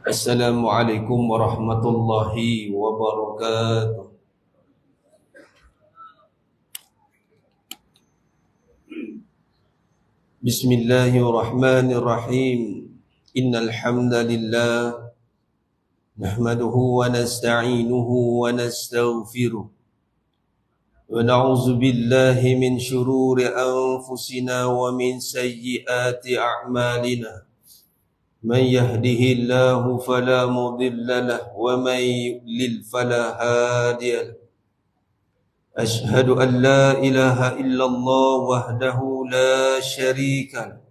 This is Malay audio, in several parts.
Assalamualaikum warahmatullahi wabarakatuh. Bismillahirrahmanirrahim. Innal hamdalillah nahmaduhu wa nasta'inuhu wa nastaghfiruh. Wa na'udzu billahi min shururi anfusina wa min sayyiati a'malina. Man yahdihillahu fala mudilla lahu wa man yudlil fala hadiya lahu. Ashhadu an la ilaha illallah wahdahu la syarika lahu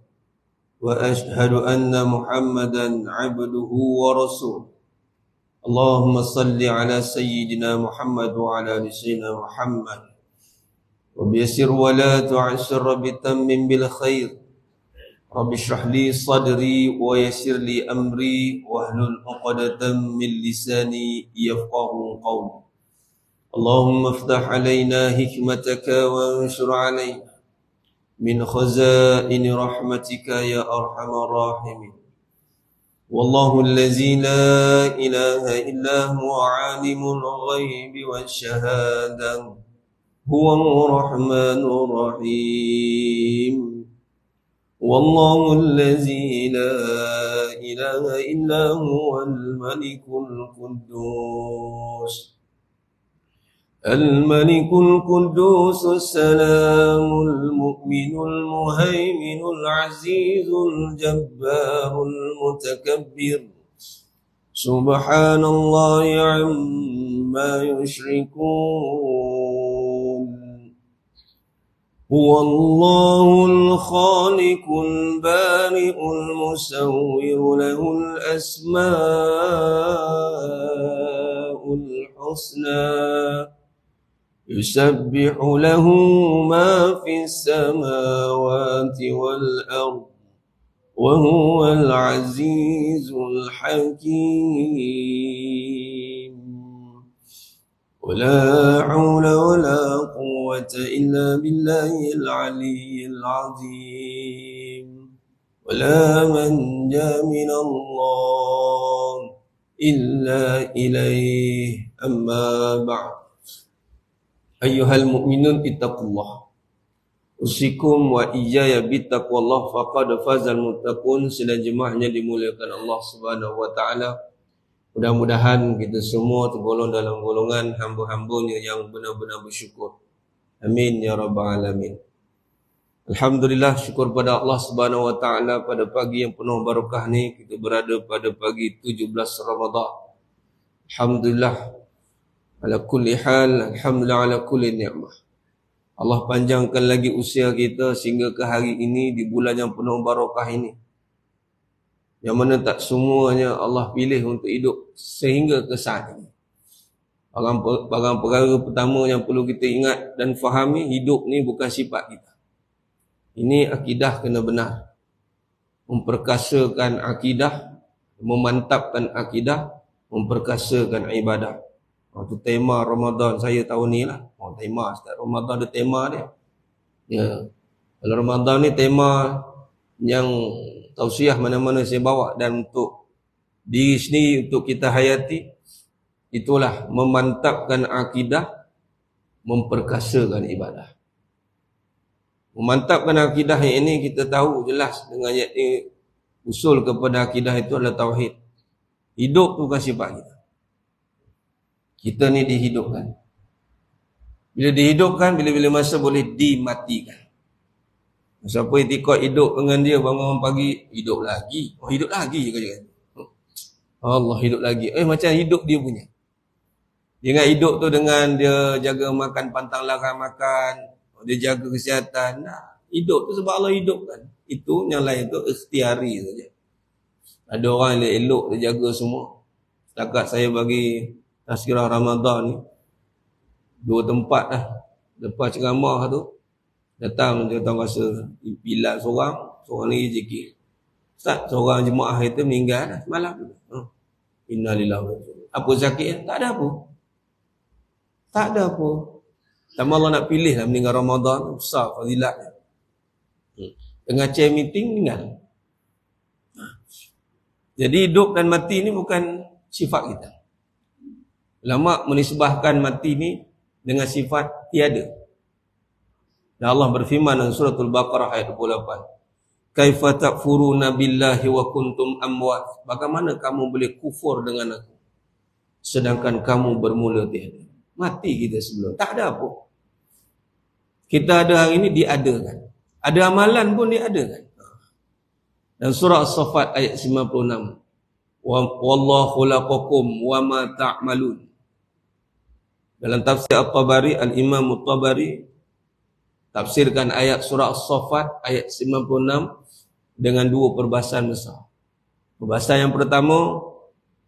wa ashhadu anna Muhammadan 'abduhu wa rasuluh. Allahumma salli ala sayyidina Muhammad wa ala ali sayyidina Muhammad. Wa biyassir wa la tu'assir bitammim bil khair. Rabbi shrah li sadri wa yassir li amri wahlul 'uqdatam min lisani yafqahu qawli. Allahumma iftah 'alaina hikmataka wa anshur 'alaina min khazaini rahmatika ya arhamar rahimin. Wallahu allazi la ilaha illa huwa 'alimul ghaibi wasyahadah huwar rahmanur rahim. Wallahu allazi la ilaha illa huwal malikul quddus. Al-malikul quddus as-salamul mu'minul muhaiminul azizul jabbarul mutakabbir. Subhanallahi amma yushrikun. Huwallahul khaliqul bari'ul musawwir lahul asmaul husna. Yusabbihu lahu ma fis samawati wal ardh wa huwal azizul hakim. ولا حول ولا قوة إلا بالله العلي العظيم. ولا منجا من الله إلا إليه. أما بعد. أيها المؤمنون اتقوا الله. Usikum wa iyaya bittaqwallah faqad fazal muttaqun. Sidang jemaahnya dimuliakan Allah Subhanahu wa taala. Mudah-mudahan kita semua tergolong dalam golongan hamba-hambanya yang benar-benar bersyukur. Amin ya rabbal alamin. Alhamdulillah, syukur pada Allah Subhanahu wa taala pada pagi yang penuh barakah ni kita berada pada pagi 17 Ramadan. Alhamdulillah ala kulli hal, alhamdulillah ala kulli ni'mah. Allah panjangkan lagi usia kita sehingga ke hari ini di bulan yang penuh barakah ini. Yang mana tak semuanya Allah pilih untuk hidup sehingga ke saat ini. Barang perkara pertama yang perlu kita ingat dan fahami, hidup ni bukan sifat kita. Ini akidah kena benar. Memperkasakan akidah, memantapkan akidah, memperkasakan ibadah. Itu tema Ramadan saya tahun ni lah. Tema setiap Ramadan ada tema dia. Ya. Kalau Ramadan ni tema yang tausiah mana-mana saya bawa dan untuk diri sendiri, untuk kita hayati, itulah memantapkan akidah, memperkasakan ibadah. Memantapkan akidah yang ini kita tahu jelas dengan ayat ini, usul kepada akidah itu adalah tauhid. Hidup tu bukan sifat kita. Kita ni dihidupkan. Bila dihidupkan, bila-bila masa boleh dimatikan. Siapa itikad hidup dengan dia bangun pagi, hidup lagi. Oh, hidup lagi je kata. Allah hidup lagi. Macam hidup dia punya. Dia ingat hidup tu dengan dia jaga makan pantang larang makan, dia jaga kesihatan. Nah, hidup tu sebab Allah hidupkan. Itu yang lain tu ikhtiari saja. Ada orang yang elok dia jaga semua. Setakat saya bagi tazkirah Ramadan ni 2 tempat dah. Lepas ceramah tu datang dia tahu rasa pilat seorang lagi zikir. Ustaz, seorang jemaah itu meninggal dah semalam. Innalillahi wa inna ilaihi raji'un. Apa sakit? Tak ada apa. Tak ada apa. Sama Allah nak pilih lah meninggal Ramadan, besar fadilatnya. Tengah chair meeting, meninggal. Jadi hidup dan mati ni bukan sifat kita. Ulama menisbahkan mati ni dengan sifat tiada. Dan Allah berfirman dalam suratul Baqarah ayat 28. Kaifa takfuruna billahi wa kuntum amwat. Bagaimana kamu boleh kufur dengan aku sedangkan kamu bermula tiada. Mati kita sebelum. Tak ada apa. Kita ada hari ini diadakan. Ada amalan pun diadakan. Dan surah As-Saffat ayat 96. Wallahu khalaqakum wa ma ta'malun. Dalam tafsir At-Tabari, Al-Imam At-Tabari tafsirkan ayat surah As-Saffat ayat 96 dengan dua perbahasan besar. Perbahasan yang pertama,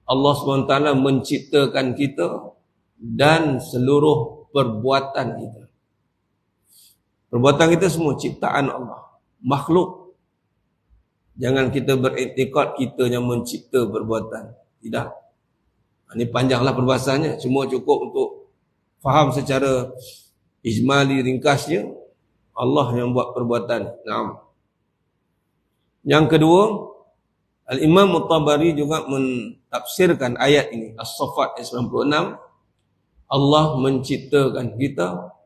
Allah SWT menciptakan kita dan seluruh perbuatan kita. Perbuatan kita semua ciptaan Allah, makhluk. Jangan kita beriktikad kita yang mencipta perbuatan. Tidak. Ini panjanglah perbahasannya. Cuma cukup untuk faham secara ijmali ringkasnya. Allah yang buat perbuatan. Naam. Yang kedua, Al-Imam At-Tabari juga mentafsirkan ayat ini. As-Saffat ayat 96. Allah menciptakan kita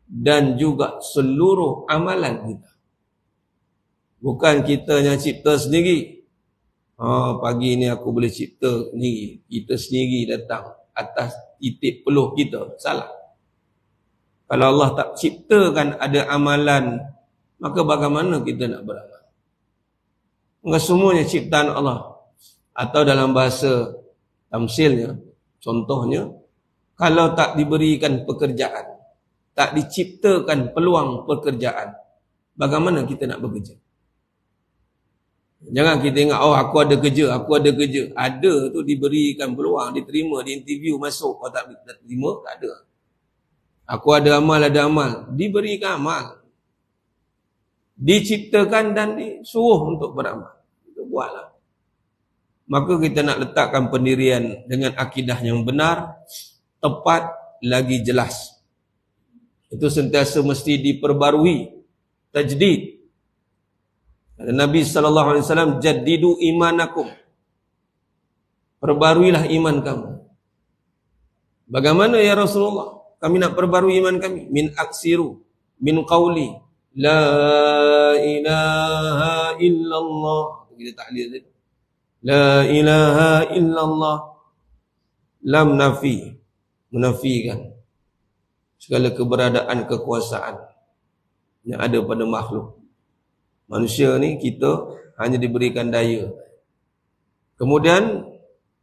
dan juga seluruh amalan kita. Bukan kita yang cipta sendiri. Pagi ni aku boleh cipta sendiri. Kita sendiri datang atas titik peluh kita. Salah. Kalau Allah tak ciptakan ada amalan, maka bagaimana kita nak beramal? Maka semuanya ciptaan Allah. Atau dalam bahasa tamsilnya, contohnya, kalau tak diberikan pekerjaan, tak diciptakan peluang pekerjaan, bagaimana kita nak bekerja? Jangan kita ingat, aku ada kerja, aku ada kerja. Ada tu diberikan peluang, diterima, diinterview, masuk. Kalau tak terima, tak ada. Aku ada amal, diberikan amal. Diciptakan dan disuruh untuk beramal. Itu buatlah. Maka kita nak letakkan pendirian dengan akidah yang benar, tepat, lagi jelas. Itu sentiasa mesti diperbarui. Tajdid. Nabi SAW, jaddidu imanakum. Perbaruilah iman kamu. Bagaimana ya Rasulullah? Kami nak perbarui iman kami. Min aksiru, min qawli, la ilaha illallah. Kita taklid tadi. La ilaha illallah. Lam nafi. Menafikan segala keberadaan kekuasaan yang ada pada makhluk. Manusia ni kita hanya diberikan daya. Kemudian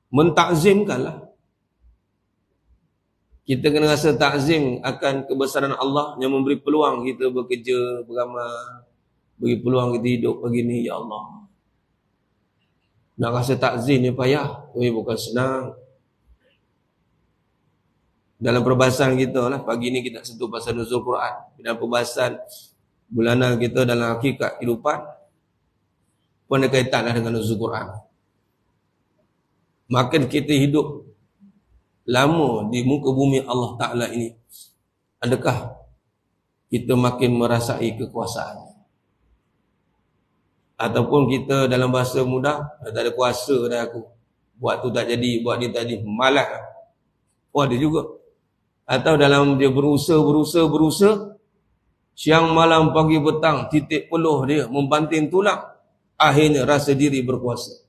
mentakzimkanlah. Kita kena rasa takzim akan kebesaran Allah yang memberi peluang kita bekerja, beramal, beri peluang kita hidup begini, ya Allah. Nak rasa takzim ni payah, bukan senang. Dalam perbahasan kita lah, pagi ni kita sentuh pasal nuzul Quran. Dalam perbahasan bulanan kita dalam hakikat kehidupan pun ada kaitan lah dengan nuzul Quran. Makin kita hidup lama di muka bumi Allah Ta'ala ini, adakah kita makin merasai kekuasaannya? Ataupun kita dalam bahasa mudah, tak ada kuasa dah aku. Buat tu tak jadi, buat ni tak jadi, malas. Oh ada juga. Atau dalam dia berusaha, siang malam pagi petang, titik peluh dia membanting tulang, akhirnya rasa diri berkuasa.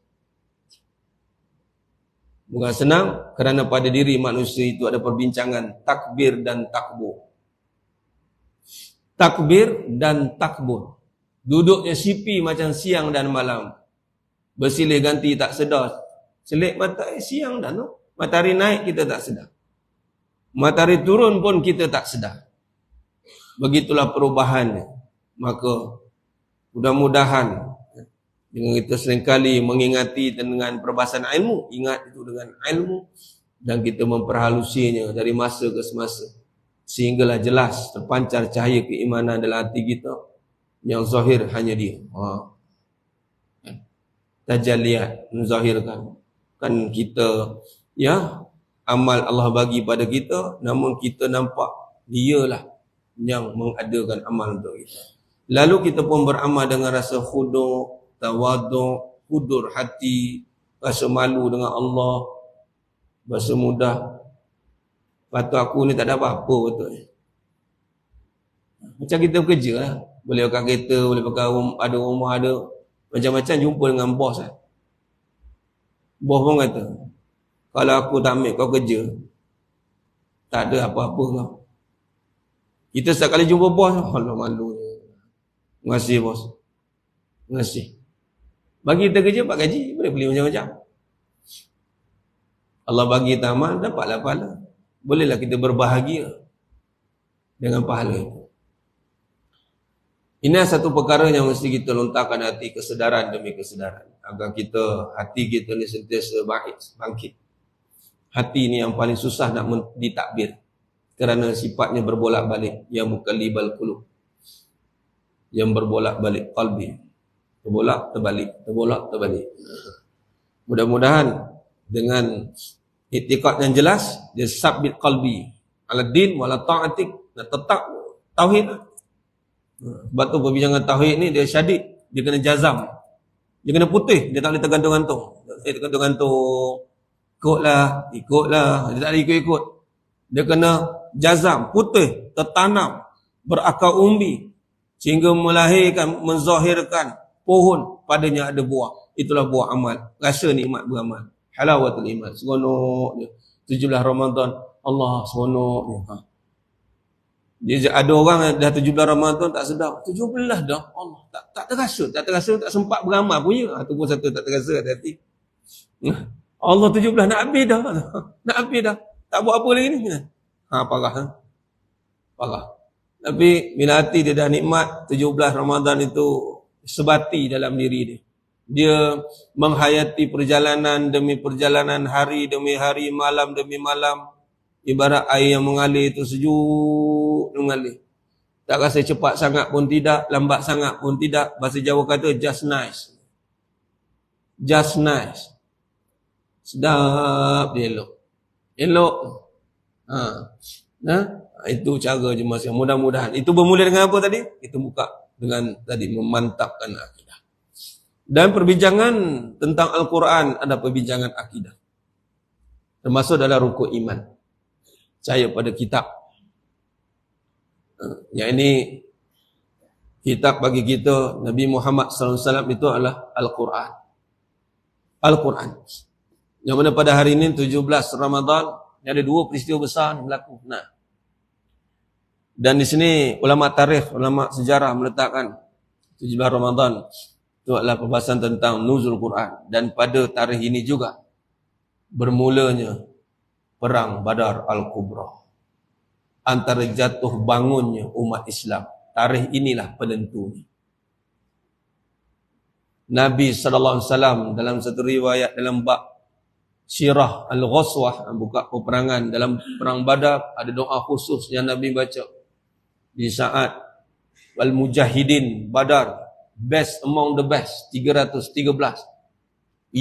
Bukan senang, kerana pada diri manusia itu ada perbincangan takbir dan takbur. Takbir dan takbur. Duduknya sipi macam siang dan malam. Bersilih ganti tak sedar. Selik mata siang dan matahari naik kita tak sedar. Matahari turun pun kita tak sedar. Begitulah perubahannya. Maka mudah-mudahan dengan kita seringkali mengingati dengan perbahasan ilmu, ingat itu dengan ilmu, dan kita memperhalusinya dari masa ke semasa, sehinggalah jelas terpancar cahaya keimanan dalam hati kita. Yang zahir hanya dia. Tajalliyat menzahirkan. Kan kita, ya, amal Allah bagi pada kita, namun kita nampak Dialah yang mengadakan amal untuk kita. Lalu kita pun beramal dengan rasa khudu', tawaduk, hudur hati, rasa malu dengan Allah, rasa mudah. Patut aku ni tak ada apa-apa betul. Macam kita bekerja lah. Boleh pakai kereta, boleh pakai ada rumah, ada macam-macam, jumpa dengan bos lah. Bos pun kata, kalau aku tak ambil kau kerja, tak ada apa-apa kau. Kita setiap kali jumpa bos, Allah malu. Terima kasih bos. Terima kasih. Bagi kita kerja, dapat gaji, boleh beli macam-macam. Allah bagi kita amal, dapatlah pahala. Bolehlah kita berbahagia dengan pahala itu. Ini satu perkara yang mesti kita lontarkan hati, kesedaran demi kesedaran, agar kita, hati kita ni sentiasa bangkit. Hati ni yang paling susah nak ditakbir, kerana sifatnya berbolak-balik, yang mukallibal qulub, yang berbolak-balik qalbi, terbolak terbalik, terbolak terbalik. Mudah-mudahan dengan i'tiqad yang jelas, dia sabit qalbi ala din wala ta'atik, nak tetap tauhid. Sebab tu perbincangan tauhid ni dia syadid, dia kena jazam, dia kena putih, dia tak boleh tergantung-gantung. Tergantung-gantung, ikutlah, dia tak boleh ikut-ikut. Dia kena jazam, putih, tertanam, berakar umbi, sehingga melahirkan, menzahirkan pohon, padanya ada buah. Itulah buah amal, rasa nikmat beramal. Halawatul iman, seronok dia. 17 Ramadan, Allah seronok dia. Dia ada orang dah 17 Ramadan tak sedar. 17 dah, Allah tak terasa, tak sempat beramal punya. Itu pun satu tak terasa hati-hati. Allah 17 nak habis dah. Nak habis dah. Tak buat apa lagi ni. Parah. Parah. Tapi bila hati dia dah nikmat, 17 Ramadan itu sebati dalam diri dia. Dia menghayati perjalanan demi perjalanan, hari demi hari, malam demi malam. Ibarat air yang mengalir itu sejuk mengalir. Tak rasa cepat sangat pun tidak, lambat sangat pun tidak. Bahasa Jawa kata just nice. Just nice. Sedap dia elok. Elok. Itu cara je masa. Mudah-mudahan. Itu bermula dengan apa tadi? Itu buka dengan tadi memantapkan akidah. Dan perbincangan tentang Al-Quran ada perbincangan akidah. Termasuk dalam rukun iman. Percaya pada kitab. Yang ini kitab bagi kita, Nabi Muhammad SAW itu adalah Al-Quran. Al-Quran. Yang mana pada hari ini 17 Ramadan ada dua peristiwa besar yang berlaku. Dan di sini ulama tarikh, ulama sejarah meletakkan 17 Ramadan itu adalah pembahasan tentang nuzul Quran. Dan pada tarikh ini juga bermulanya Perang Badar Al-Kubra, antara jatuh bangunnya umat Islam. Tarikh inilah penentunya. Nabi SAW dalam satu riwayat dalam bab Sirah Al-Ghaswah, buka peperangan dalam Perang Badar, ada doa khusus yang Nabi baca di saat Al-Mujahidin Badar, best among the best, 313.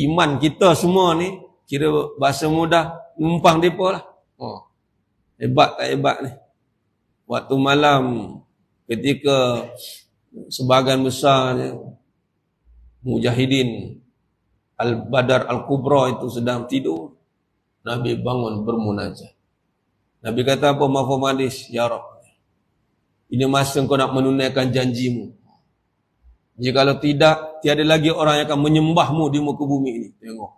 Iman kita semua ni, kira bahasa mudah, numpang mereka lah. Hebat tak hebat ni. Waktu malam ketika sebahagian besar Mujahidin Al-Badar Al-Kubra itu sedang tidur, Nabi bangun bermunajat. Nabi kata apa? Mafhum hadis, ya Rabb, ini masa kau nak menunaikan janjimu. Jikalau tidak, tiada lagi orang yang akan menyembahmu di muka bumi ini. Tengok.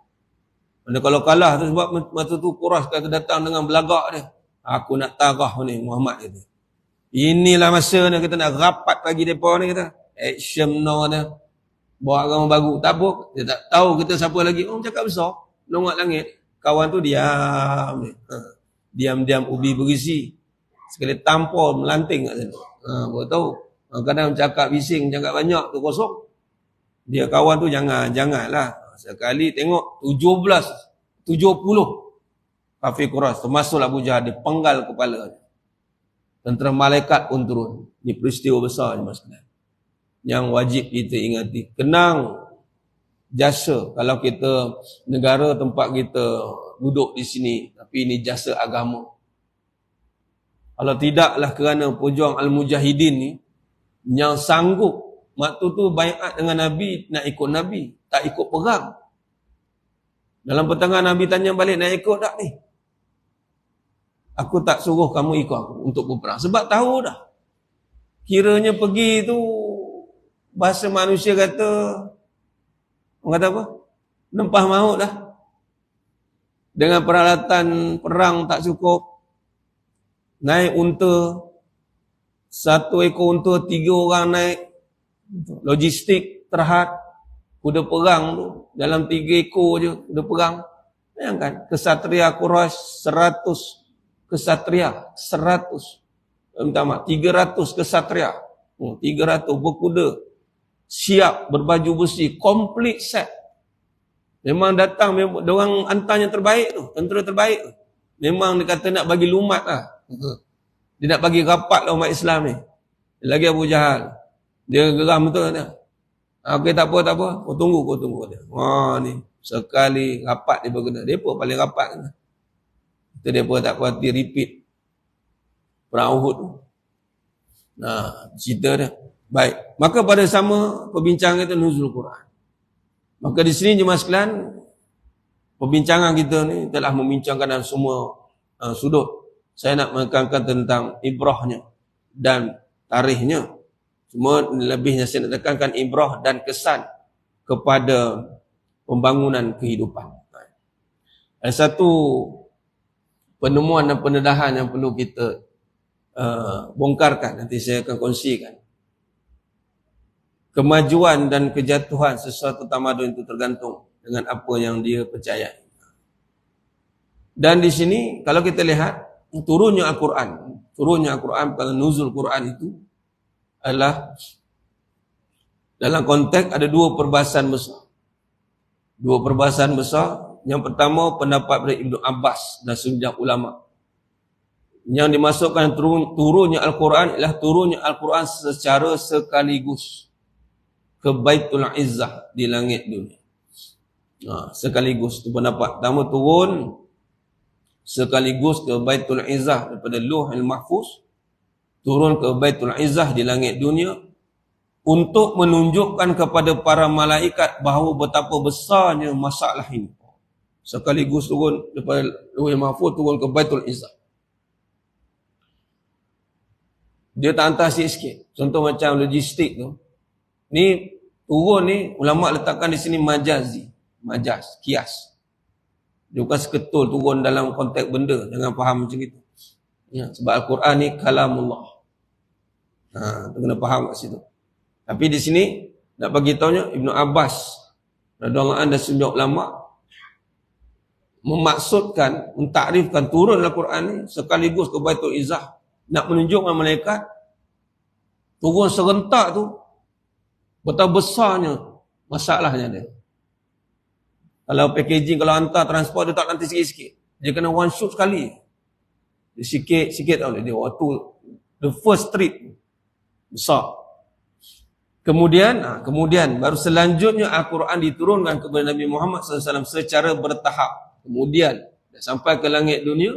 Dan kalau kalah tu sebab masa tu Quraisy kata datang dengan belagak dia. Aku nak tarah ni Muhammad itu. Inilah masa ni kita nak rapat bagi depa ni kita. Action no dia. Bawa agama baru. Tak apa. Dia tak tahu kita siapa lagi. Oh cakap besar. Longak langit. Kawan tu diam. Diam-diam ubi berisi. Sekali tampol melanting kat sana. Baru tahu. Kadang cakap bising, cakap banyak tu kosong. Dia kawan tu janganlah. Sekali tengok 70 kafir Quraisy termasuk Abu Jahal dipenggal kepala. Tentera malaikat pun turun. Ini peristiwa besar yang wajib kita ingati. Kenang jasa kalau kita negara tempat kita duduk di sini, tapi ini jasa agama. Kalau tidaklah kerana pejuang Al-Mujahidin ni yang sanggup waktu tu baiat dengan Nabi, nak ikut Nabi, tak ikut perang. Dalam pertengahan Nabi tanya balik, nak ikut tak ni? Aku tak suruh kamu ikut aku untuk berperang. Sebab tahu dah. Kiranya pergi tu, bahasa manusia kata, orang kata apa? Nempah maut dah. Dengan peralatan perang tak cukup. Naik unta. 1 ekor unta, 3 orang naik. Logistik terhad. Kuda perang tu, dalam 3 ekor je kuda perang. Bayangkan, kesatria Quraisy 100 kesatria, 300 kesatria. 300 berkuda, siap berbaju besi, komplit set. Memang datang, diorang hantarnya terbaik tu, tentera terbaik tu. Memang dia kata nak bagi lumat lah. Dia nak bagi rapat lah umat Islam ni. Lagi Abu Jahal, dia geram betul dia. Okey, tak apa. Kau tunggu dia. Wah ni, sekali rapat dia berkena. Depa paling rapat kena. Itu depa tak kuat repeat perang Uhud tu. Nah, cerita dia. Baik. Maka pada sama perbincangan kita nuzul Quran. Maka di sini jemaah sekalian, perbincangan kita ni telah membincangkan dalam semua sudut. Saya nak menekankan tentang ibrahnya dan tarikhnya. Cuma lebihnya saya nak tekankan ibrah dan kesan kepada pembangunan kehidupan. Ada satu penemuan dan pendedahan yang perlu kita bongkarkan, nanti saya akan kongsikan. Kemajuan dan kejatuhan sesuatu tamadun itu tergantung dengan apa yang dia percayai. Dan di sini kalau kita lihat turunnya Al-Quran, kalau nuzul Quran itu adalah dalam konteks ada 2 perbahasan besar. 2 perbahasan besar. Yang pertama pendapat dari Ibnu Abbas dan sejumlah ulama. Yang dimasukkan turunnya Al-Quran ialah turunnya Al-Quran secara sekaligus ke Baitul Izzah di langit dunia. Sekaligus. Itu pendapat pertama, turun sekaligus ke Baitul Izzah daripada Lauhul Mahfuz, turun ke Baitul Izzah di langit dunia untuk menunjukkan kepada para malaikat bahawa betapa besarnya masalah ini. Sekaligus turun daripada Lauhul Mahfuz, turun ke Baitul Izzah. Dia tak hantar sikit-sikit. Contoh macam logistik tu. Ni turun ni ulama letakkan di sini majaz, kias. Dia bukan seketul turun dalam konteks benda, jangan faham macam itu. Ya, sebab Al-Quran ni kalamullah. Kena faham kat situ. Tapi di sini nak bagi tahunya Ibnu Abbas radhiyallahu anhu dan sejumlah ulama memaksudkan, mentakrifkan turun Al-Quran ni sekaligus ke Baitul Izzah, nak menunjukkan malaikat turun serentak tu betapa besarnya masalahnya dia. Kalau packaging, kalau hantar transport, dia tak nanti sikit-sikit. Dia kena one shoot sekali. Dia sikit-sikit tau dia. Waktu the first trip besar. Kemudian baru selanjutnya Al-Quran diturunkan kepada Nabi Muhammad SAW secara bertahap. Kemudian sampai ke langit dunia.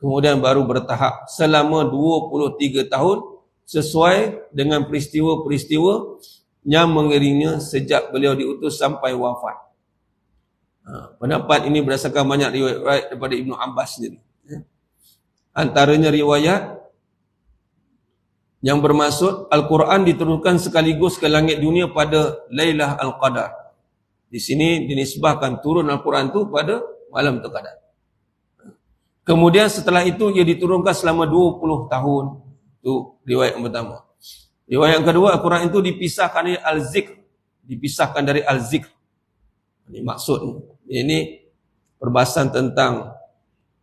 Kemudian baru bertahap selama 23 tahun sesuai dengan peristiwa-peristiwa yang mengiringnya sejak beliau diutus sampai wafat. Pendapat ini berdasarkan banyak riwayat daripada Ibnu Abbas sendiri. Antaranya riwayat yang bermaksud Al-Quran diturunkan sekaligus ke langit dunia pada Lailah Al-Qadar. Di sini dinisbahkan turun Al-Quran itu pada malam terqadar. Kemudian setelah itu ia diturunkan selama 20 tahun. Itu riwayat yang pertama. Riwayat yang kedua, Al-Quran itu dipisahkan dari Al-Zikr. Dipisahkan dari Al-Zikr. Ini maksudnya. Ini perbahasan tentang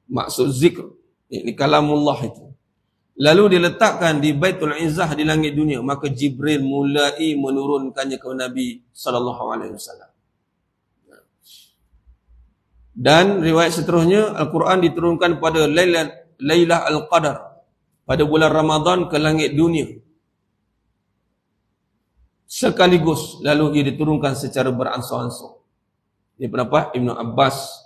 maksud zikr. Ini kalamullah itu. Lalu diletakkan di Baitul Izzah di langit dunia. Maka Jibril mulai menurunkannya kepada Nabi SAW. Dan riwayat seterusnya, Al-Quran diturunkan pada Lailah Al-Qadar. Pada bulan Ramadan ke langit dunia. Sekaligus. Lalu ia diturunkan secara beransur-ansur. Ini pendapat Ibnu Abbas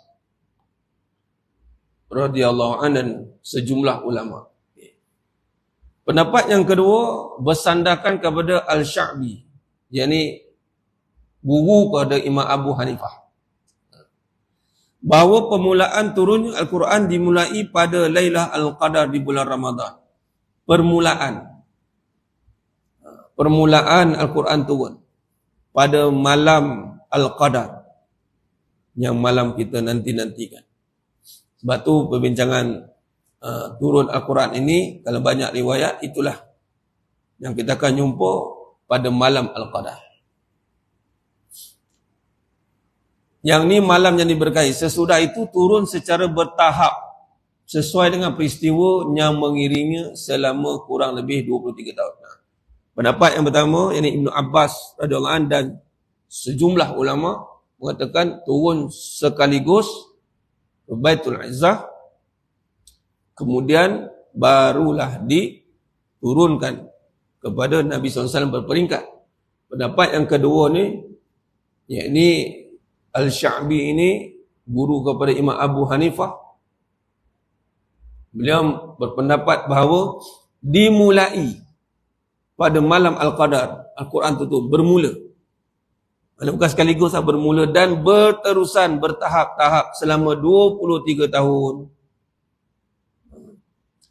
radhiyallahu anhu dan sejumlah ulama. Pendapat yang kedua bersandarkan kepada Al-Sya'bi, yakni guru kepada Imam Abu Hanifah, bahawa permulaan turunnya Al-Quran dimulai pada Lailah Al-Qadar di bulan Ramadan. Permulaan Al-Quran turun pada malam Al-Qadar, yang malam kita nanti-nantikan. Sebab tu perbincangan turun Al-Quran ini, kalau banyak riwayat, itulah yang kita akan jumpa pada malam Al-Qadar. Yang ni malam yang diberkahi. Sesudah itu turun secara bertahap sesuai dengan peristiwa yang mengiringinya selama kurang lebih 23 tahun. Pendapat yang pertama, yakni Ibnu Abbas radhiyallahu anhu dan sejumlah ulama mengatakan turun sekaligus ke Baitul Izzah, kemudian barulah diturunkan kepada Nabi SAW berperingkat. Pendapat yang kedua ni, yakni Al-Sya'bi ini guru kepada Imam Abu Hanifah. Beliau berpendapat bahawa dimulai pada malam Al-Qadar, Al-Quran itu bermula. Bukan sekaligus, bermula dan berterusan bertahap-tahap selama 23 tahun.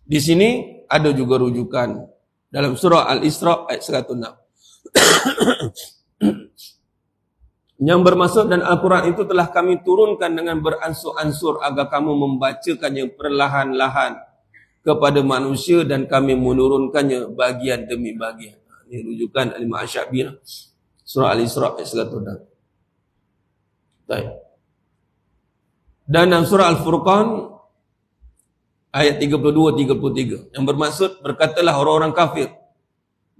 Di sini ada juga rujukan dalam surah Al-Isra ayat 106. Yang bermaksud, dan Al-Quran itu telah kami turunkan dengan beransur-ansur agar kamu membacakannya perlahan-lahan kepada manusia dan kami menurunkannya bagian demi bagian. Ini rujukan Imam Asy-Sya'bi, surah Al-Isra ayat 106. Baik. Dan dalam surah Al-Furqan ayat 32-33 yang bermaksud, berkatalah orang-orang kafir,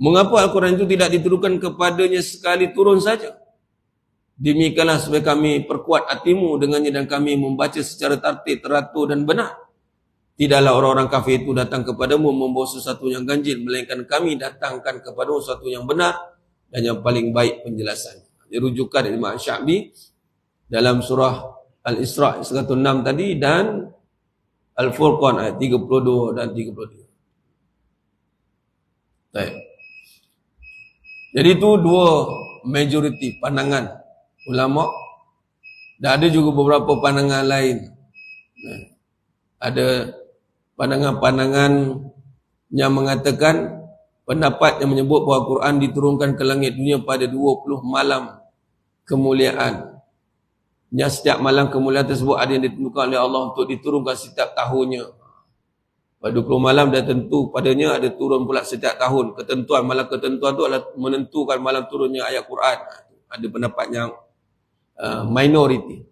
mengapa Al-Quran itu tidak diturunkan kepadanya sekali turun saja? Demikianlah supaya kami perkuat hatimu dengannya dan kami membaca secara tertib, teratur dan benar. Tidaklah orang-orang kafir itu datang kepadamu membawa sesuatu yang ganjil, melainkan kami datangkan kepadamu sesuatu yang benar dan yang paling baik penjelasannya. Dirujukan dari Imam Asy-Sya'bi dalam surah Al-Isra 106 tadi dan Al-Furqan ayat 32 dan 33. Baik. Jadi itu dua majoriti pandangan ulama, dan ada juga beberapa pandangan lain. Ada pandangan-pandangan yang mengatakan pendapat yang menyebut bahawa Quran diturunkan ke langit dunia pada 20 malam kemuliaan. Yang setiap malam kemuliaan tersebut ada yang ditentukan oleh Allah untuk diturunkan setiap tahunnya. Pada 20 malam dah tentu padanya ada turun pula setiap tahun. Ketentuan malam ketentuan itu adalah menentukan malam turunnya ayat Quran. Ada pendapat yang minority.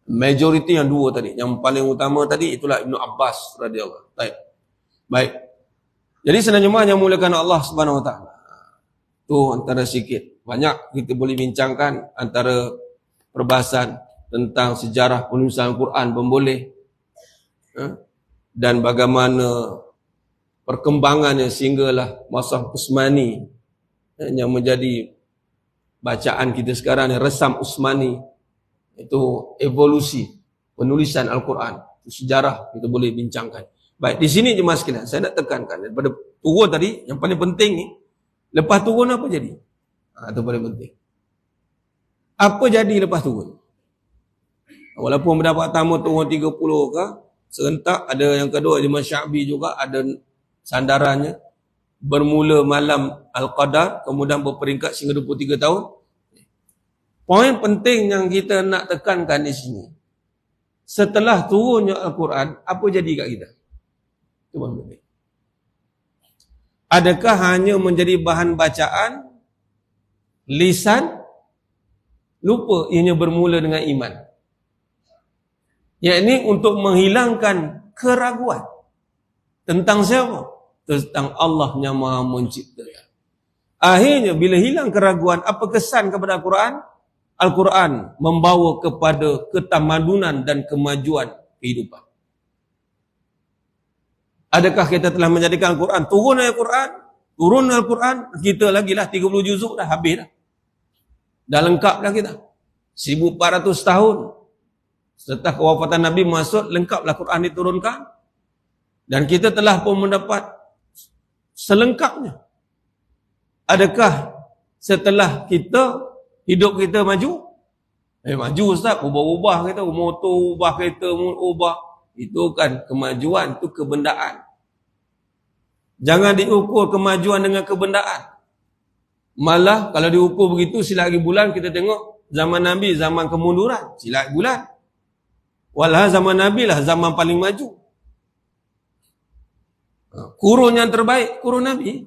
Majority yang dua tadi. Yang paling utama tadi itulah Ibnu Abbas radhiyallahu. Baik. Jadi sebenarnya yang mulakan Allah Subhanahu wa taala. Tu antara sikit. Banyak kita boleh bincangkan antara perbahasan tentang sejarah penulisan Al-Quran pun boleh. Dan bagaimana perkembangannya sehinggalah masa Utsmani yang menjadi bacaan kita sekarang ni, Resam Utsmani, itu evolusi penulisan Al-Quran, sejarah kita boleh bincangkan. Baik, di sini jemaah sekalian saya nak tekankan daripada turun tadi, yang paling penting ni, lepas turun apa jadi? Itu paling penting. Apa jadi lepas turun? Walaupun pendapat pertama turun 30 ke serentak, ada yang kedua Imam Sya'bi juga ada sandarannya. Bermula malam Al-Qadar, kemudian berperingkat sehingga 23 tahun. Poin penting yang kita nak tekankan di sini, setelah turunnya Al-Quran, apa jadi kat kita? Itu poin penting. Adakah hanya menjadi bahan bacaan, lisan, lupa ianya bermula dengan iman? Yakni untuk menghilangkan keraguan. Tentang siapa? Tentang Allah yang Maha Mencipta. Akhirnya bila hilang keraguan, apa kesan kepada Al-Quran? Al-Quran membawa kepada ketamadunan dan kemajuan kehidupan. Adakah kita telah menjadikan Al-Quran turun Al-Quran, kita lagi lah 30 juzuk dah habis dah. Dah lengkap dah kita. 1400 tahun setelah kewafatan Nabi Muhammad, lengkaplah Quran diturunkan. Dan kita telah pun mendapat selengkapnya. Adakah setelah hidup kita maju? Maju Ustaz, ubah-ubah kita, motor ubah, kereta ubah. Itu kan kemajuan, itu kebendaan. Jangan diukur kemajuan dengan kebendaan. Malah kalau diukur begitu, silat hari bulan kita tengok zaman Nabi, zaman kemunduran, silat bulan. Walah zaman Nabi lah zaman paling maju. Kurun yang terbaik, kurun Nabi.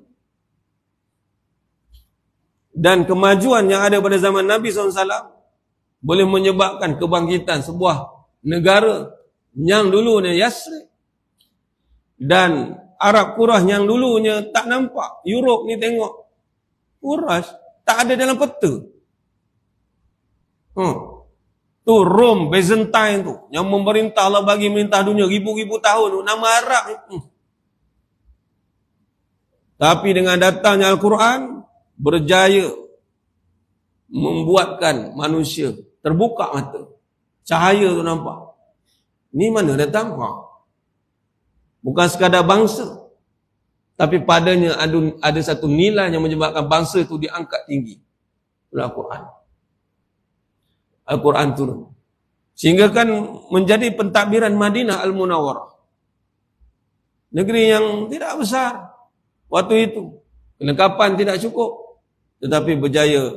Dan kemajuan yang ada pada zaman Nabi SAW boleh menyebabkan kebangkitan sebuah negara yang dulunya Yasrib. Dan Arab Quraisy yang dulunya tak nampak. Europe ni tengok, Quraisy tak ada dalam peta. Tu Rom, Byzantine tu, yang memerintah, Allah bagi merintah dunia ribu-ribu tahun tu, nama Arab. Tapi dengan datangnya Al-Quran, berjaya membuatkan manusia terbuka mata. Cahaya tu nampak. Ni mana datang? Bukan sekadar bangsa, tapi padanya ada satu nilai yang menyebabkan bangsa itu diangkat tinggi. Al-Quran. Al-Quran turun. Sehingga kan menjadi pentadbiran Madinah Al-Munawwarah. Negeri yang tidak besar waktu itu. Kelengkapan tidak cukup. Tetapi berjaya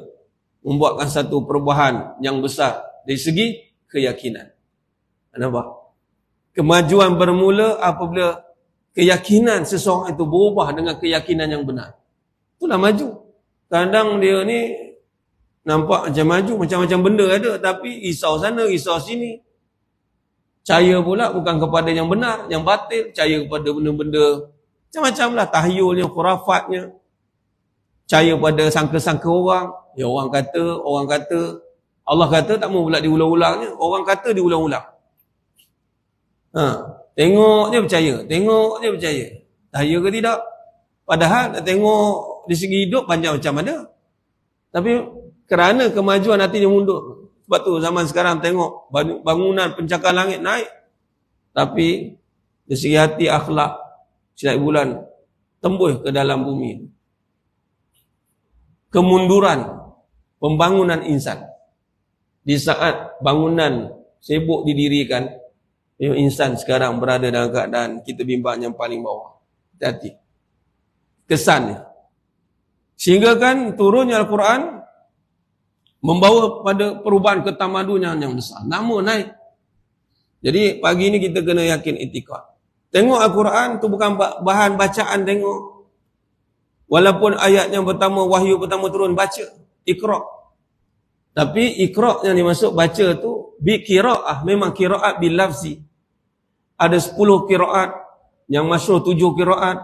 membuatkan satu perubahan yang besar dari segi keyakinan. Nampak? Kemajuan bermula apabila keyakinan seseorang itu berubah dengan keyakinan yang benar. Itulah maju. Kadang dia ni nampak macam maju, macam-macam benda ada, tapi risau sana, risau sini. Percaya pula bukan kepada yang benar, yang batil. Percaya kepada benda-benda macam-macam lah, tahyulnya, khurafatnya. Percaya pada sangka-sangka orang. Ya orang kata, Allah kata tak mau pula diulang-ulangnya. Orang kata diulang-ulang. Tengok dia percaya, tengok dia percaya. Percaya ke tidak? Padahal nak tengok di segi hidup panjang macam mana. Tapi kerana kemajuan hati dia mundur. Sebab tu zaman sekarang tengok bangunan pencakar langit naik. Tapi di segi hati akhlak, silat bulan tembus ke dalam bumi. Kemunduran pembangunan insan. Di saat bangunan sibuk didirikan, insan sekarang berada dalam keadaan kita bimbang yang paling bawah. Hati-hati. Kesannya. Sehingga kan turunnya Al-Quran membawa pada perubahan ketamadunan yang besar. Nama naik. Jadi pagi ni kita kena yakin itikad. Tengok Al-Quran tu bukan bahan bacaan tengok. Walaupun ayat yang pertama, wahyu pertama turun, baca. Iqra'. Tapi iqra' yang dimaksud baca tu, bi qira'ah. Memang qira'at bil lafzi. Ada 10 qira'at. Yang masyhur 7 qira'at.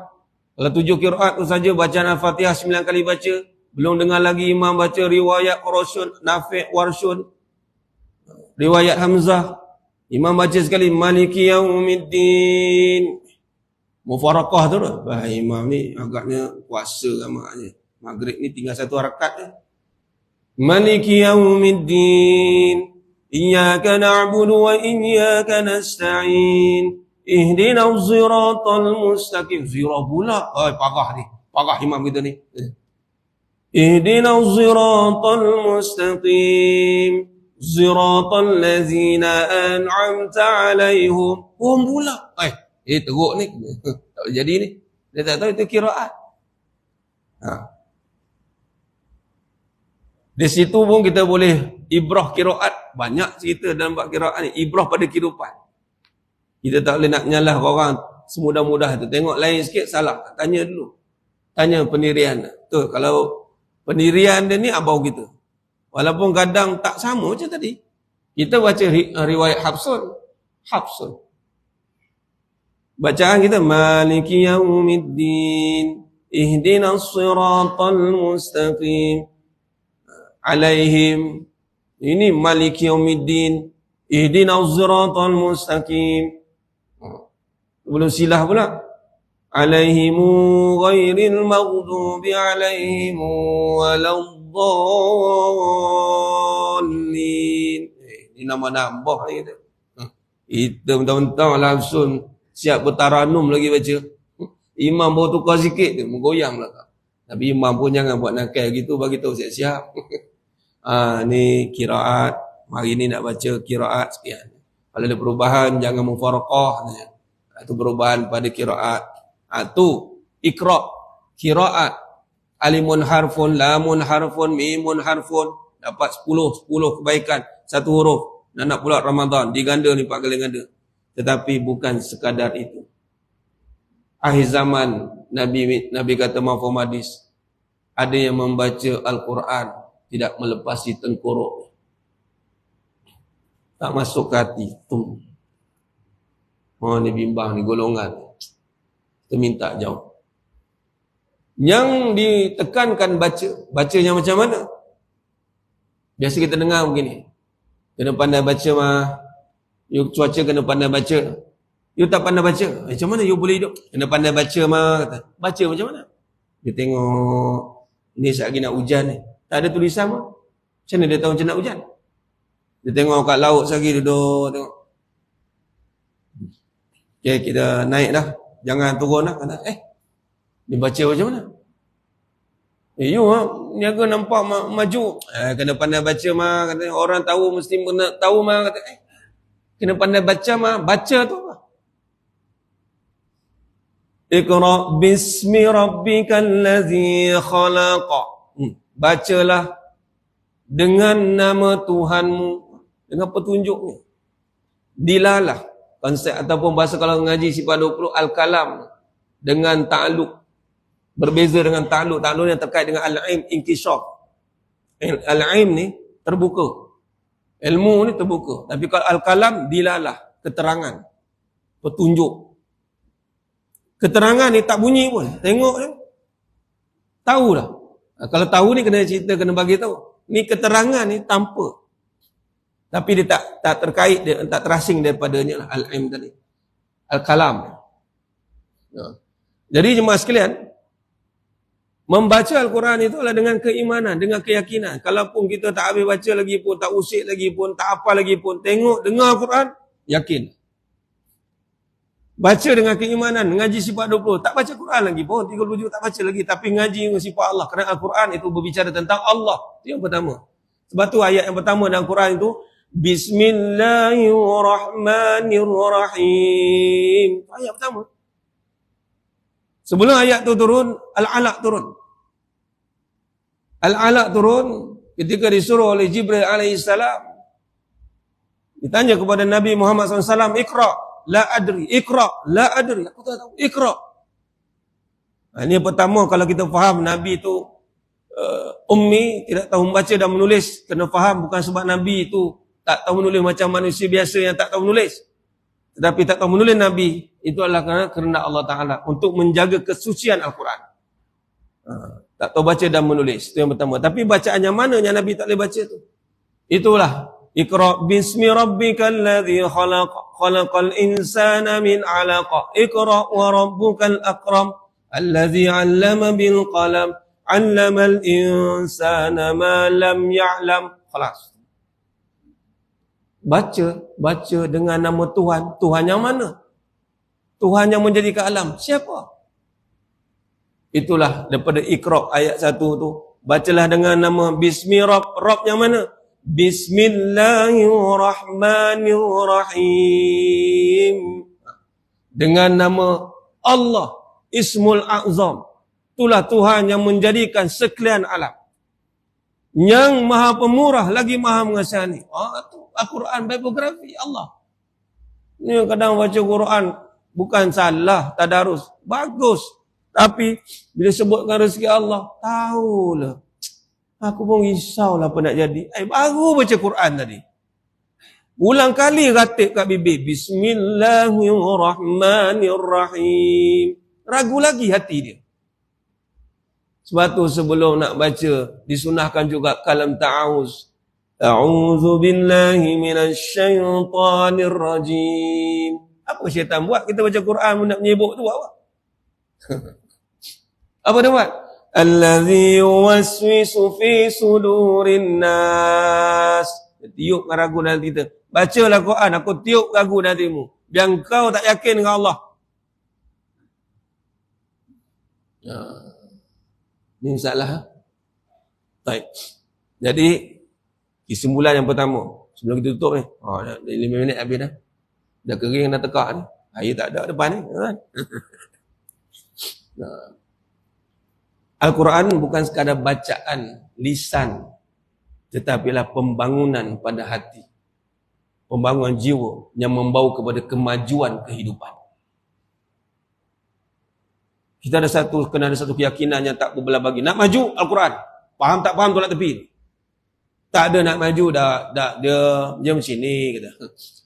Kalau 7 qira'at tu saja bacaan Al-Fatihah 9 kali baca. Belum dengar lagi imam baca riwayat Qurasyun, Nafi', Warsyun. Riwayat Hamzah. Imam baca sekali, Maliki Yaumiddin. Mufarakah tu dah. Imam ni agaknya puasa agaknya. Maghrib ni tinggal satu rakaat je. Maliki Yaumiddin. Iyyaka na'budu wa iyyaka nasta'in. Ihdinas siratal mustaqim. Zirah pula. Parah ni. Parah imam kita ni. Ihdinas siratal mustaqim. Siratal ladzina an'amta 'alaihim. Pula. Teruk ni. Tak boleh jadi ni. Dia tak tahu itu qiraat. Di situ pun kita boleh ibrah qiraat. Banyak cerita dalam bab qiraat ni. Ibrah pada kehidupan. Kita tak boleh nak nyalah orang semudah-mudah tu. Tengok lain sikit salah. Tanya dulu. Tanya pendirian. Tu kalau pendirian dia ni abau kita. Walaupun kadang tak sama macam tadi. Kita baca riwayat Hafsun. Bacaan kita Maliki Yaumiddin. Ihdinas siratal mustaqim. Alaihim. Ini Maliki Yaumiddin. Ihdinas siratal mustaqim. Belum silah pula. Alaihimu ghairil maghdubi alaihimu waladdallin. Ini nama nambah ni kita. Kita mentang-mentang langsung siap bertaranum lagi baca. Imam baru tukar sikit tu, menggoyang belakang. Tapi imam pun jangan buat nakal gitu, bagi tahu siap-siap. Ni kiraat, hari ni nak baca kiraat sekian. Kalau ada perubahan, jangan mufaraqah. Itu perubahan pada kiraat. Tu Iqra, kiraat. Alimun harfun, lamun harfun, mimun harfun. Dapat 10 kebaikan. Satu huruf. Nak pula Ramadan, diganda ni 4 kali ganda. Tetapi bukan sekadar itu. Akhir zaman, Nabi kata mafhum hadis, ada yang membaca Al-Quran tidak melepasi tengkorok, tak masuk ke hati. Ni bimbang ni golongan, kita minta jauh. Yang ditekankan bacanya macam mana? Biasa kita dengar begini, kena pandai baca mah, you cuaca kena pandai baca. You tak pandai baca, macam mana you boleh hidup? Kena pandai baca mah, kata. Baca macam mana? Dia tengok, ini sekejap lagi nak hujan ni. Tak ada tulisan mah. Macam mana dia tahu macam nak hujan? Dia tengok kat laut sekejap lagi, duduk, tengok. Okay, kita naik dah. Jangan turun dah. Kata, dia baca macam mana? You niaga nampak maju. Kena pandai baca mah. Kata, orang tahu, mesti kena tahu mah. Kata, kena pandai baca mah. Baca tu apa? Iqra bismi rabbikal ladzi khalaq. Bacalah dengan nama Tuhanmu, dengan petunjuknya. Dilalah konsep ataupun bahasa kalau ngaji sifat 20 al-kalam dengan ta'alluq. Berbeza dengan ta'alluq. Ta'alluq yang terkait dengan al-ilm inkishaf. Al-ilm ni terbuka. Ilmu ni terbuka. Tapi kalau al-kalam dilalah keterangan, petunjuk. Keterangan ni tak bunyi pun. Tengok je. Tahu lah. Kalau tahu ni kena cerita, kena bagi tahu. Ni keterangan ni tanpa. Tapi dia tak terkait, dia tak terasing daripadanya lah. Al-ilm tadi. Al-kalam. Jadi jemaah sekalian, membaca Al-Quran itu adalah dengan keimanan, dengan keyakinan. Kalaupun kita tak habis baca lagi pun, tak usik lagi pun, tak apa lagi pun, tengok, dengar Al-Quran, yakin. Baca dengan keimanan, ngaji sifat 20. Tak baca Quran lagi pun, 37 tak baca lagi. Tapi ngaji dengan sifat Allah. Kerana Al-Quran itu berbicara tentang Allah. Itu yang pertama. Sebab tu ayat yang pertama dalam Quran itu, Bismillahirrahmanirrahim. Ayat pertama. Sebelum ayat tu turun, Al-Alaq turun. Al-Alaq turun ketika disuruh oleh Jibril alaihissalam. Ditanya kepada Nabi Muhammad SAW, Iqra. La adri, Iqra, la adri. Aku tak tahu, Iqra. Ini yang pertama, kalau kita faham Nabi itu ummi, tidak tahu membaca dan menulis. Kena faham bukan sebab Nabi itu tak tahu menulis macam manusia biasa yang tak tahu menulis. Tetapi tak tahu menulis Nabi, itu adalah kerana kehendak Allah Ta'ala untuk menjaga kesucian Al-Quran. Tak tahu baca dan menulis, itu yang pertama. Tapi bacaan yang mana yang Nabi tak boleh baca tu? Itulah Iqra bismi rabbikal ladzi khalaq, khalaqal insana min 'alaq. Iqra wa rabbukal akram, alladzi 'allama bil qalam, 'allamal insana ma lam ya'lam. Khalas. Baca dengan nama Tuhan. Tuhan yang mana? Tuhan yang menjadikan alam. Siapa? Itulah daripada Iqra ayat 1 tu. Bacalah dengan nama Bismi Rabb. Rabb yang mana? Bismillahirrahmanirrahim. Dengan nama Allah, Ismul A'zam. Itulah Tuhan yang menjadikan sekalian alam. Yang maha pemurah lagi maha mengasihani. Itu Al-Quran, biografi Allah. Ini kadang baca Quran bukan salah, tadarus. Bagus. Tapi bila sebutkan rezeki Allah, tahulah. Aku pun risaulah apa nak jadi. Baru baca Quran tadi. Ulang kali ratib kat bibir. Bismillahirrahmanirrahim. Ragu lagi hati dia. Sebab tu sebelum nak baca, disunahkan juga kalam ta'awuz. A'udzu billahi minasyaitanir rajim. Apa syaitan buat? Kita baca Quran nak menyibuk tu apa? Apa dia buat? Allazi yuwaswisu fi sudurin nas. Tiup ragu dalam kita. Bacalah Quran, aku tiup ragu dalam hatimu. Biar kau tak yakin dengan Allah. Ya. Ini salah. Baik. Jadi kesimpulan yang pertama sebelum kita tutup ni. Dah 5 minit habis dah. Dah kering dah tekak ni. Air tak ada depan ni, kan? Al-Quran bukan sekadar bacaan lisan, tetapilah pembangunan pada hati, pembangunan jiwa yang membawa kepada kemajuan kehidupan. Kita kena ada satu keyakinan yang tak berbelah bagi. Nak maju Al-Quran, faham tak faham tolak tepi. Tak ada nak maju dia macam ni kata.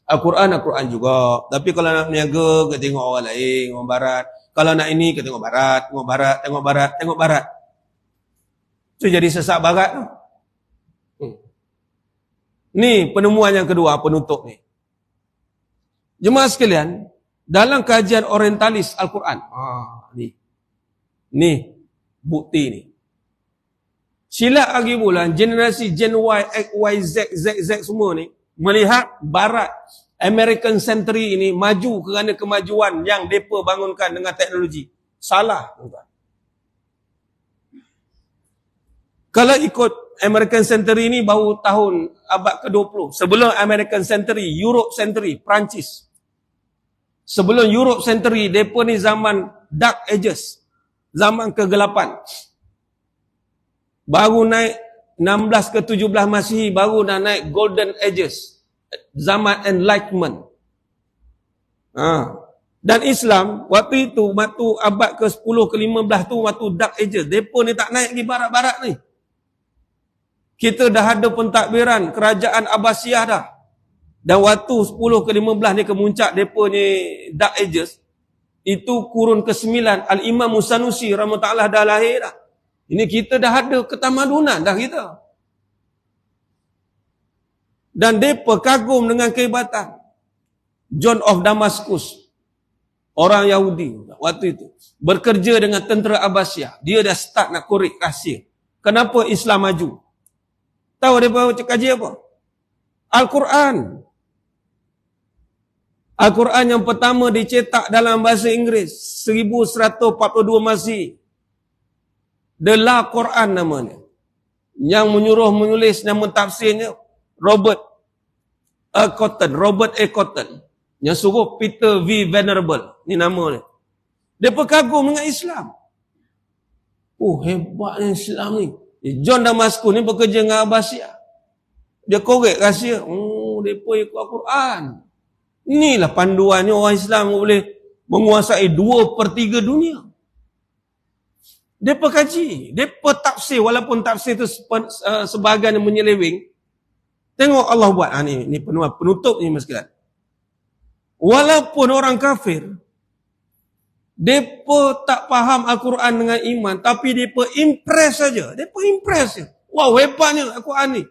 Al-Quran juga. Tapi kalau nak berniaga, kita tengok orang lain, orang barat. Kalau nak ini, kita tengok barat, tengok barat. Itu jadi sesak barat tu. Ni penemuan yang kedua, penutup ni. Jemaah sekalian, dalam kajian orientalis Al-Quran, ni bukti ni. Sila lagi pula generasi Gen Y, X, Y, Z semua ni melihat barat American century ini maju kerana kemajuan yang mereka bangunkan dengan teknologi. Salah. Kalau ikut American century ini baru tahun abad ke-20. Sebelum American century, Europe century, Perancis. Sebelum Europe century, mereka ni zaman Dark Ages. Zaman kegelapan. Baru naik 16 ke 17 Masihi, baru dah naik Golden Ages. Zaman Enlightenment. Dan Islam, waktu itu, waktu abad ke-10 ke 15 tu, waktu Dark Ages. Mereka ni tak naik di barat-barat ni. Kita dah ada pentadbiran kerajaan Abbasiyah dah. Dan waktu 10 ke 15 ni kemuncak mereka ni Dark Ages, itu kurun ke-9, Al-Imam Sanusi rahmatullah dah lahir dah. Ini kita dah ada ketamadunan dah kita. Dan mereka kagum dengan kehebatan John of Damascus, orang Yahudi waktu itu, bekerja dengan tentera Abbasiyah. Dia dah start nak korek rahsia. Kenapa Islam maju? Tahu mereka kaji apa? Al-Quran. Al-Quran yang pertama dicetak dalam bahasa Inggeris 1142 Masihi. The La Quran namanya. Yang menyuruh-menulis nama tafsirnya Robert A. Cotton. Yang suruh Peter V. Venerable. Ni nama dia. Dia kagum dengan Islam. Oh, hebatnya Islam ni. John Damascus ni bekerja dengan Abbasiyah. Dia korek rahsia. Oh, mereka ikut Al-Quran. Inilah panduannya orang Islam boleh menguasai 2/3 dunia. Mereka kaji. Mereka tafsir. Walaupun tafsir itu sebahagian yang menyeleweng. Tengok Allah buat. Ini penutup ni mas sekalian. Walaupun orang kafir, mereka tak faham Al-Quran dengan iman, tapi mereka impress saja. Mereka impress saja. Wow, hebatnya Al-Quran ni.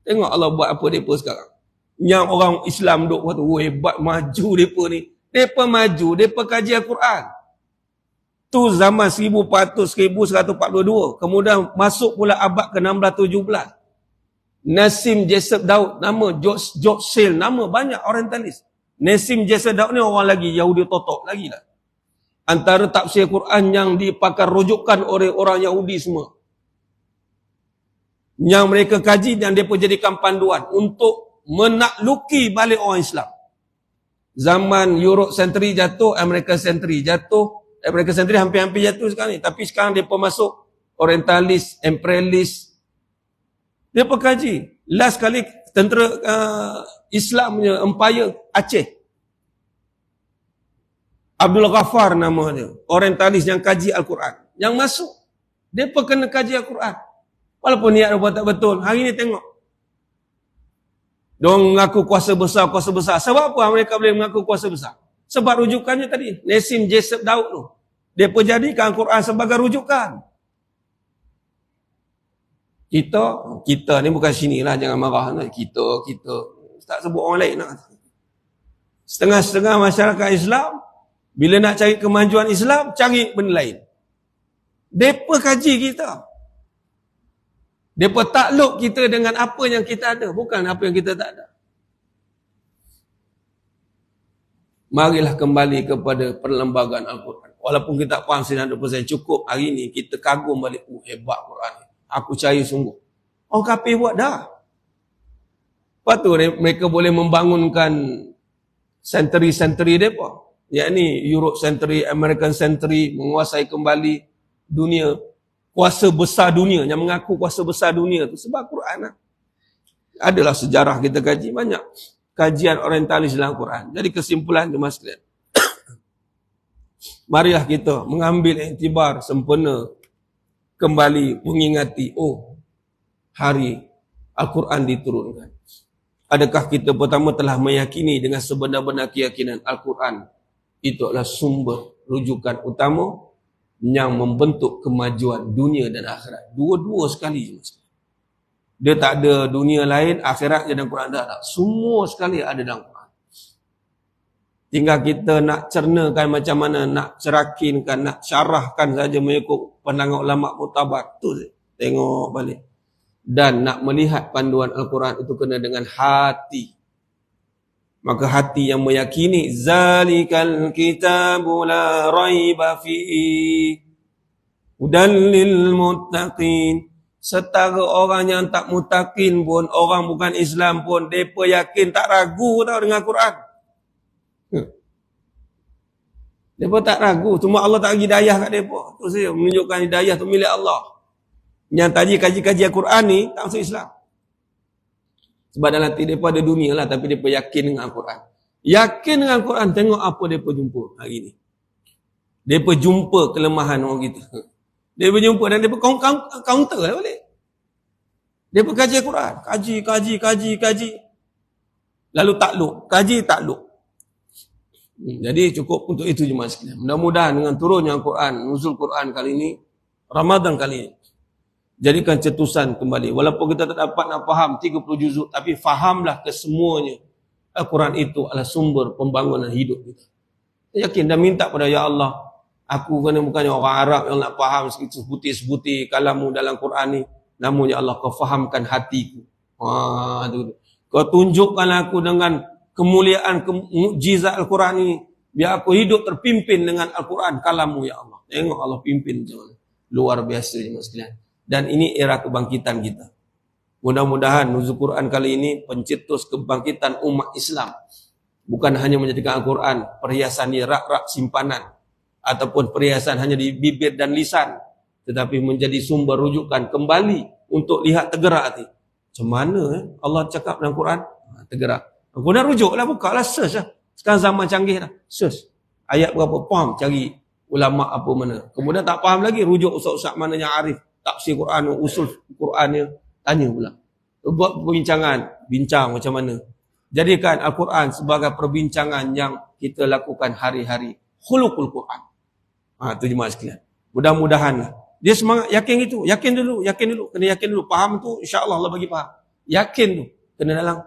Tengok Allah buat apa mereka sekarang. Yang orang Islam duk kata, oh hebat, maju mereka ni. Mereka maju, mereka kaji Al-Quran. Tu zaman 1142. Kemudian masuk pula abad ke-16-17. Nassim Jessup Daud, nama George Sale, nama banyak orientalis. Nassim Jessup Daud ni orang lagi Yahudi totok lagi lah. Antara tafsir Quran yang dipakai rujukan oleh orang Yahudi semua. Yang mereka kaji dan mereka jadikan panduan untuk menakluki balik orang Islam. Zaman Europe century jatuh, American century jatuh. American century hampir-hampir jatuh sekarang ni. Tapi sekarang mereka masuk orientalis, imperialis. Mereka kaji. Last kali tentera Islam punya empire Aceh. Abdul Ghaffar nama dia. Orientalis yang kaji Al-Quran. Yang masuk. Mereka kena kaji Al-Quran. Walaupun niat mereka tak betul. Hari ni tengok. Diorang mengaku kuasa besar. Sebab apa mereka boleh mengaku kuasa besar? Sebab rujukannya tadi. Nassim Jessup Daud tu. Mereka jadikan Al-Quran sebagai rujukan. Kita ni bukan sini lah. Jangan marah. Kita. Tak sebut orang lain lah. Setengah-setengah masyarakat Islam, bila nak cari kemajuan Islam, cari benda lain. Mereka kaji kita. Mereka takluk kita dengan apa yang kita ada, bukan apa yang kita tak ada. Marilah kembali kepada perlembagaan Al-Quran. Walaupun kita tak faham 100%, cukup hari ni kita kagum balik, hebat Quran ni. Aku percaya sungguh. Orang kafir buat dah. Lepas tu mereka boleh membangunkan senteri-senteri mereka. Yakni Europe Century, American Century, menguasai kembali dunia, kuasa besar dunia, yang mengaku kuasa besar dunia tu sebab Quran lah. Adalah sejarah kita kaji, banyak kajian orientalis dalam Quran. Jadi kesimpulan jemaah sekalian, marilah kita mengambil iktibar sempurna, kembali mengingati, hari Al-Quran diturunkan. Adakah kita pertama telah meyakini dengan sebenar-benar keyakinan Al-Quran itu adalah sumber rujukan utama yang membentuk kemajuan dunia dan akhirat. Dua-dua sekali. Dia tak ada dunia lain, akhirat je dalam Quran tak. Semua sekali ada dalam Quran. Tinggal kita nak cernakan macam mana, nak cerakinkan, nak syarahkan saja mengikut pandangan ulama muktabar. Tu je. Tengok balik. Dan nak melihat panduan Al-Quran itu kena dengan hati. Maka hati yang meyakini zalikal kitabu la raiba fihi hudan lil muttaqin. Setara orang yang tak muttaqin pun, orang bukan Islam pun, depa yakin, tak ragu tau dengan Quran. Depa tak ragu, cuma Allah tak bagi hidayah kat depa. Tu saja, menunjukkan hidayah tu milik Allah. Yang tadi kaji-kaji Al-Quran ni tak masuk Islam. Sebab dalam hati mereka ada dunia lah, tapi mereka yakin dengan Al-Quran. Yakin dengan Al-Quran, tengok apa mereka jumpa hari ni. Mereka jumpa kelemahan orang kita. Mereka jumpa dan mereka counter lah balik. Mereka kaji Al-Quran. Kaji. Lalu takluk. Kaji takluk. Jadi cukup untuk itu jemaah sekalian. Mudah-mudahan dengan turunnya Al-Quran, nuzul Quran kali ini, Ramadan kali ini, jadikan cetusan kembali. Walaupun kita tak dapat nak faham 30 juzuk, tapi fahamlah kesemuanya. Al-Quran itu adalah sumber pembangunan hidup kita. Yakin dan minta pada Ya Allah, aku bukannya orang Arab yang nak faham sebutir-sebutir kalamu dalam Quran ni. Namun Ya Allah, kau fahamkan hatiku. Kau tunjukkan aku dengan kemuliaan, mukjizat Al-Quran ini. Biar aku hidup terpimpin dengan Al-Quran kalamu Ya Allah. Tengok Allah pimpin macam mana. Luar biasa jemaah sekalian. Dan ini era kebangkitan kita. Mudah-mudahan nuzul Quran kali ini pencetus kebangkitan umat Islam. Bukan hanya menjadikan Al-Quran perhiasan di rak-rak simpanan ataupun perhiasan hanya di bibir dan lisan, tetapi menjadi sumber rujukan kembali untuk lihat tergerak hati. Macam mana Allah cakap dalam Quran? Tergerak. Kemudian rujuklah, bukalah, search lah. Sekarang zaman canggih dah. Search. Ayat berapa, faham, cari ulama apa mana. Kemudian tak faham lagi, rujuk ustaz-ustaz mana yang arif tafsir Quran, usul Qurannya, tanya pula. Buat perbincangan, bincang macam mana. Jadikan Al-Quran sebagai perbincangan yang kita lakukan hari-hari. Khuluqul Quran. Itu jemaah sekalian. Mudah-mudahan dia semangat, yakin itu. Yakin dulu. Kena yakin dulu. Faham tu, insya-Allah Allah bagi faham. Yakin tu. Kena dalam,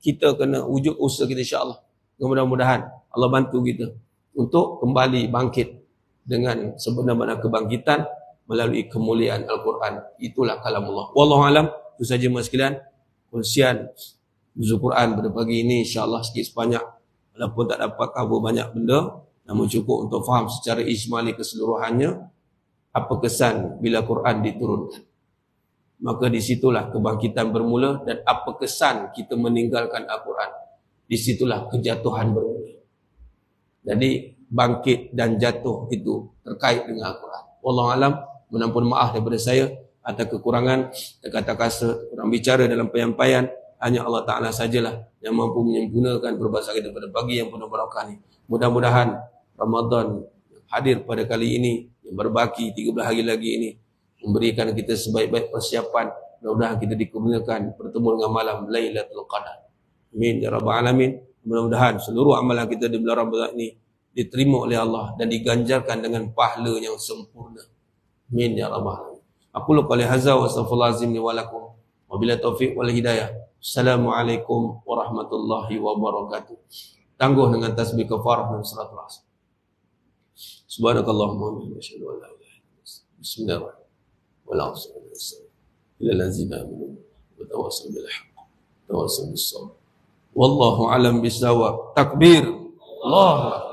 kita kena wujud usaha kita insya-Allah. Mudah-mudahan Allah bantu kita untuk kembali bangkit dengan sebenar-benar kebangkitan melalui kemuliaan Al-Quran. Itulah kalamullah. Wallahu alam. Itu saja mas sekalian. Kongsian nuzul Quran pada pagi ini insya-Allah sikit sebanyak. Walaupun tak dapat cover banyak benda, namun cukup untuk faham secara ijmali keseluruhannya apa kesan bila Quran diturunkan. Maka di situlah kebangkitan bermula, dan apa kesan kita meninggalkan Al-Quran. Di situlah kejatuhan bermula. Jadi bangkit dan jatuh itu terkait dengan Al-Quran. Wallahu alam. Menampun maaf daripada saya atas kekurangan, kata kasar, kurang bicara dalam penyampaian. Hanya Allah Ta'ala sajalah yang mampu menyempurnakan perbahasan kita pada pagi yang penuh barakah ini. Mudah-mudahan Ramadan hadir pada kali ini, yang berbaki 13 hari lagi ini, memberikan kita sebaik-baik persiapan. Mudah-mudahan kita dikurniakan bertemu dengan malam Lailatul Qadar. Amin ya rabbal alamin. Mudah-mudahan seluruh amalan kita di bulan Ramadan ini diterima oleh Allah dan diganjarkan dengan pahala yang sempurna. Amin ya rabbal alamin. Aku qali hadza wa astaghfirullahalazim li wa lakum. Wabillahi taufiq wal hidayah. Assalamualaikum warahmatullahi wabarakatuh. Tangguh dengan tasbih kafarah dan salatul asr. Subhanakallahumma wa bihamdika asyhadu an la ilaha illa anta. Bismillahirrahmanirrahim. Wala usra illa allazina amanu wa tawassaw bil haqq tawassaw bis sabr. Wallahu alam bisawab. Takbir. Allah.